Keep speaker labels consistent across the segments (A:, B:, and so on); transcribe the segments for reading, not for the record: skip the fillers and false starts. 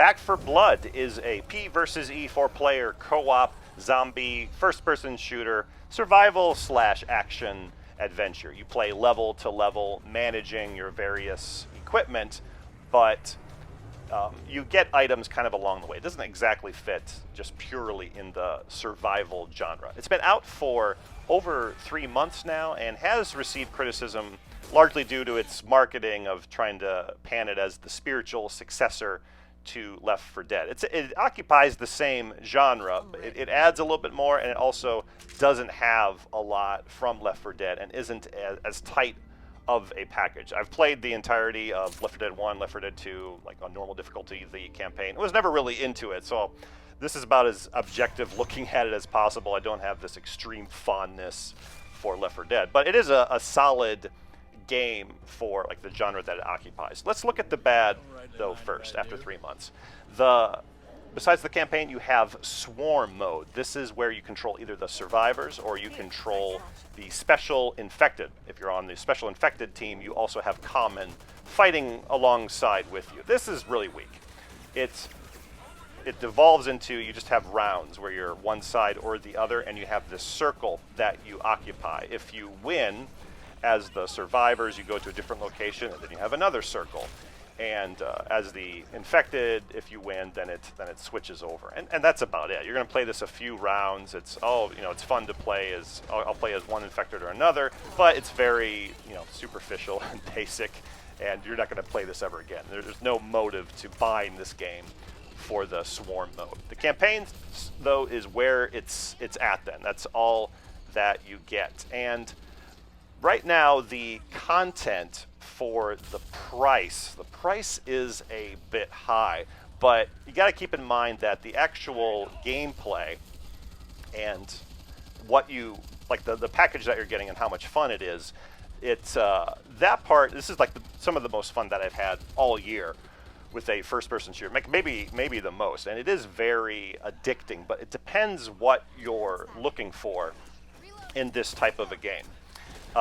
A: Back for Blood is a P versus E 4-player co-op zombie first-person shooter survival / action adventure. You play level to level, managing your various equipment, but you get items kind of along the way. It doesn't exactly fit just purely in the survival genre. It's been out for over 3 months now and has received criticism largely due to its marketing of trying to pan it as the spiritual successor to Left 4 Dead. It occupies the same genre. It adds a little bit more, and it also doesn't have a lot from Left 4 Dead and isn't as tight of a package. I've played the entirety of Left 4 Dead 1, Left 4 Dead 2, like on normal difficulty, the campaign. I was never really into it, so this is about as objective looking at it as possible. I don't have this extreme fondness for Left 4 Dead, but it is a solid game for like the genre that it occupies. Let's look at the bad though first. After 3 months, besides the campaign, you have Swarm mode. This is where you control either the survivors or you control the special infected. If you're on the special infected team, you also have Common fighting alongside with you. This is really weak. It devolves into you just have rounds where you're one side or the other, and you have this circle that you occupy. If you win as the survivors, you go to a different location, and then you have another circle. And as the infected, if you win, then it switches over, and that's about it. You're going to play this a few rounds. It's it's fun to play as I'll play as one infected or another, but it's very superficial and basic, and you're not going to play this ever again. There's no motive to buying this game for the Swarm mode. The campaign though is where it's at. Then that's all that you get, and right now the content for the price is a bit high, but you got to keep in mind that the actual gameplay and what you like the package that you're getting and how much fun it is, it's that part. This is like some of the most fun that I've had all year with a first-person shooter, maybe the most, and it is very addicting, but it depends what you're looking for in this type of a game.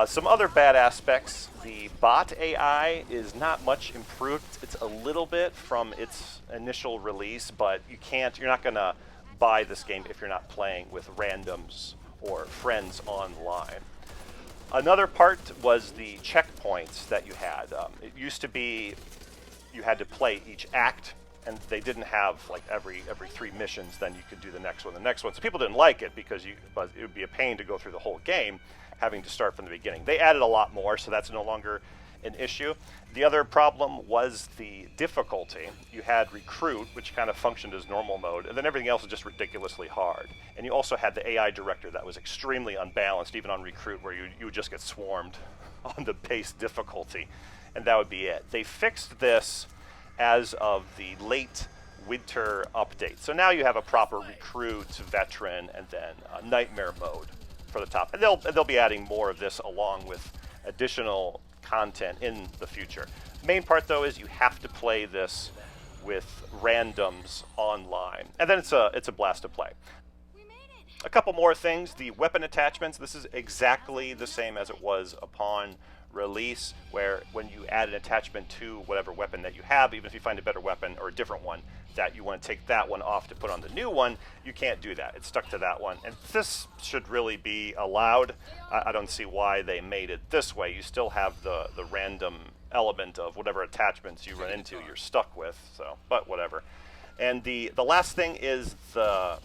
A: Some other bad aspects: the bot AI is not much improved. It's a little bit from its initial release, but you're not going to buy this game if you're not playing with randoms or friends online. Another part was the checkpoints that you had. It used to be you had to play each act, and they didn't have like every 3 missions, then you could do the next one. So people didn't like it because but it would be a pain to go through the whole game, having to start from the beginning. They added a lot more, so that's no longer an issue. The other problem was the difficulty. You had Recruit, which kind of functioned as normal mode, and then everything else was just ridiculously hard. And you also had the AI director that was extremely unbalanced, even on Recruit, where you would just get swarmed on the base difficulty, and that would be it. They fixed this as of the late winter update. So now you have a proper Recruit, Veteran, and then Nightmare mode for the top, and they'll be adding more of this along with additional content in the future. Main part though is you have to play this with randoms online, and then it's a blast to play. A couple more things: the weapon attachments. This is exactly the same as it was upon release, where when you add an attachment to whatever weapon that you have, even if you find a better weapon or a different one that you want to take that one off to put on the new one, you can't do that. It's stuck to that one, and this should really be allowed. I don't see why they made it this way. You still have the random element of whatever attachments you run into, you're stuck with, so, but whatever. And the last thing is the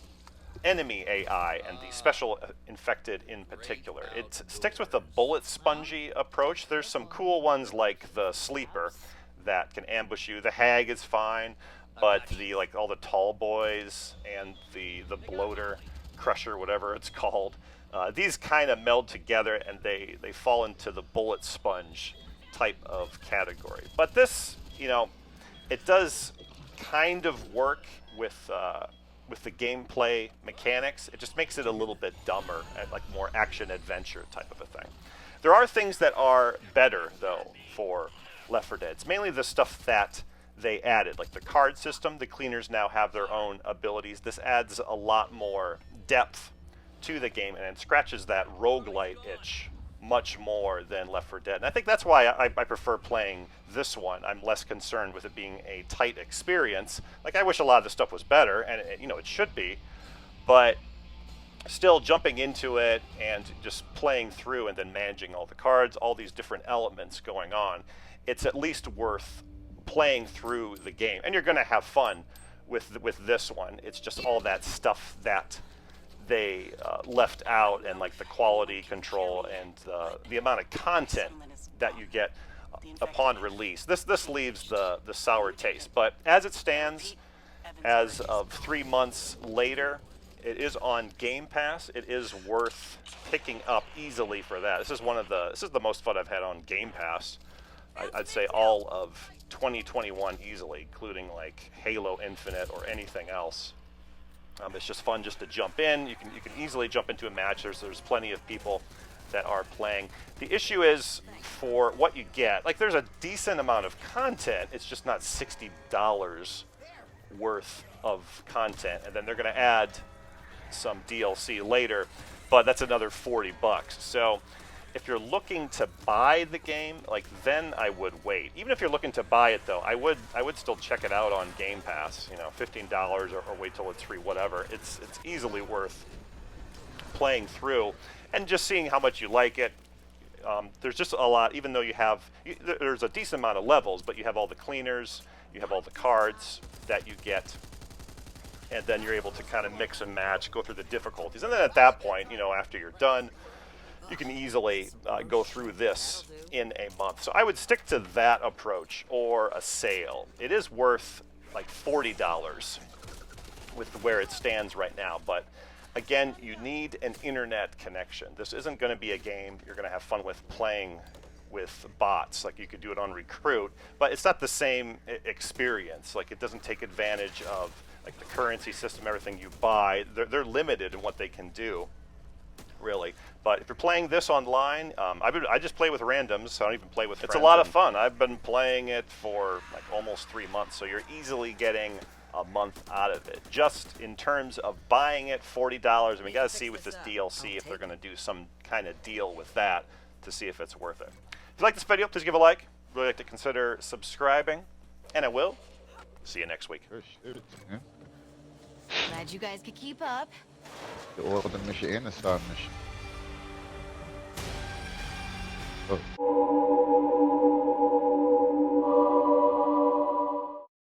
A: enemy AI and the special infected in particular. It sticks with the bullet spongy approach. There's some cool ones like the Sleeper that can ambush you. The Hag is fine, but all the tall boys and the bloater, crusher, whatever it's called, these kind of meld together and they fall into the bullet sponge type of category. But this, it does kind of work with the gameplay mechanics. It just makes it a little bit dumber, like more action adventure type of a thing. There are things that are better though for Left 4 Dead. It's mainly the stuff that they added, like the card system. The cleaners now have their own abilities. This adds a lot more depth to the game, and it scratches that roguelite itch much more than Left 4 Dead. And I think that's why I prefer playing this one. I'm less concerned with it being a tight experience. Like, I wish a lot of the stuff was better, and you know, it should be, but still jumping into it and just playing through and then managing all the cards, all these different elements going on, it's at least worth playing through the game. And you're going to have fun with this one. It's just all that stuff that they left out, and like the quality control and the amount of content that you get upon release. This leaves the sour taste. But as it stands, as of 3 months later, it is on Game Pass. It is worth picking up easily for that. This is the most fun I've had on Game Pass. I'd say all of 2021 easily, including like Halo Infinite or anything else. It's just fun just to jump in. You can easily jump into a match. There's plenty of people that are playing. The issue is for what you get. Like, there's a decent amount of content. It's just not $60 worth of content, and then they're going to add some DLC later, but that's another $40. So if you're looking to buy the game, like, then I would wait. Even if you're looking to buy it, though, I would still check it out on Game Pass. You know, $15 or wait till it's free, whatever. It's easily worth playing through and just seeing how much you like it. There's just a lot, even though there's a decent amount of levels, but you have all the cleaners, you have all the cards that you get, and then you're able to kind of mix and match, go through the difficulties. And then at that point, you know, after you're done, you can easily go through this in a month. So I would stick to that approach or a sale. It is worth like $40 with where it stands right now. But again, you need an internet connection. This isn't going to be a game you're going to have fun with playing with bots. Like, you could do it on Recruit, but it's not the same experience. Like, it doesn't take advantage of like the currency system, everything you buy. They're limited in what they can do, really. But if you're playing this online, I just play with randoms, so I don't even play with friends. It's a lot of fun. I've been playing it for like almost 3 months, so you're easily getting a month out of it. Just in terms of buying it, $40. I mean, you got to see with this DLC if they're going to do some kind of deal with that to see if it's worth it. If you like this video, please give a like. Really like to consider subscribing, and I will see you next week.
B: Glad you guys could keep up.
C: De oren moet je in staan. Dus. Oh.